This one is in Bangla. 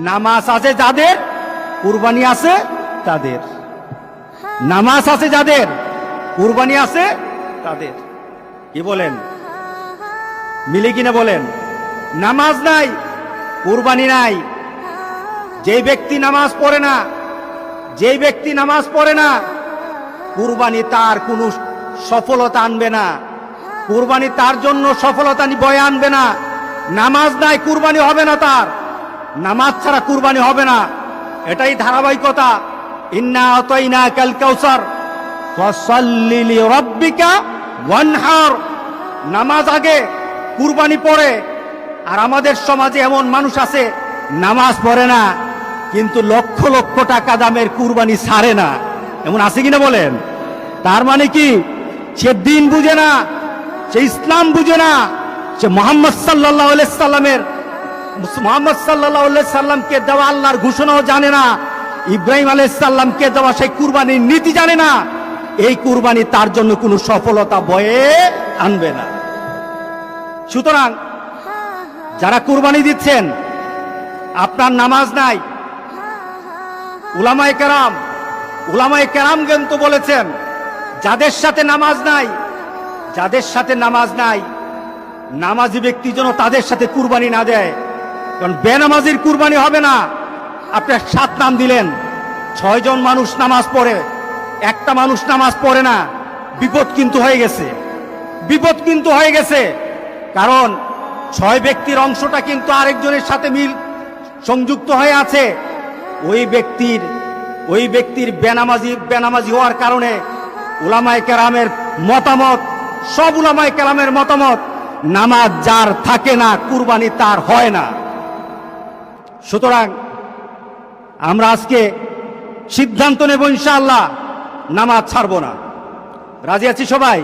নামাজ আছে যাদের, কুরবানি আছে তাদের। নামাজ আছে যাদের, কুরবানি আছে তাদের। কি বলেন, মিলে কিনা বলেন? নামাজ নাই, কুরবানি নাই। যে ব্যক্তি নামাজ পড়ে না, যেই ব্যক্তি নামাজ পড়ে না, কুরবানি তার কোনো সফলতা আনবে না। কুরবানি তার জন্য সফলতা বয়ে আনবে না। নামাজ নাই, কুরবানি হবে না তার। নামাজ ছাড়া কুরবানি হবে না। এটাই ধারাবাহিকতা। ইন্না আতাইনাকাল কাউসার ফাসাল্লি লিরাব্বিকা ওয়ানহার। নামাজ আগে, কুরবানি পরে। আর আমাদের সমাজে এমন মানুষ আছে নামাজ পড়ে না, কিন্তু লক্ষ লক্ষ টাকা দামের কুরবানি ছাড়ে না। এমন আছে কিনা বলেন? তার মানে কি? সে দিন বুঝে না, সে ইসলাম বুঝে না, সে মুহাম্মদ সাল্লাল্লাহু আলাইহি সাল্লামকে দেওয়া আল্লাহর ঘোষণাও জানে না, ইব্রাহিম আলাইহিস সালামকে দেওয়া সেই কুরবানির নীতি জানে না। এই কুরবানি তার জন্য কোনো সফলতা বয়ে আনবে না। সুতরাং যারা কুরবানি দিচ্ছেন, আপনার নামাজ নাই, উলামায়ে কেরাম কিন্তু বলেছেন যাদের সাথে নামাজ নাই, নামাজি ব্যক্তি যেন তাদের সাথে কুরবানি না দেয়। কারণ বেনামাজির কুরবানি হবে না। আপনার 7 নাম দিলেন, 6 জন মানুষ নামাজ পড়ে, একটা মানুষ নামাজ পড়ে না, বিপদ কিন্তু হয়ে গেছে। কারণ 6 ব্যক্তির অংশটা কিন্তু আরেকজনের সাথে সংযুক্ত হয়ে আছে। ওই ব্যক্তির বেনামাজি হওয়ার কারণে উলামায়ে কেরামের মতামত, সব উলামায়ে কেরামের মতামত, নামাজ যার থাকে না, কুরবানি তার হয় না। সুতরাং আমরা আজকে সিদ্ধান্ত নেব, ইনশাআল্লাহ নামাজ ছাড়ব না। রাজি আছি সবাই?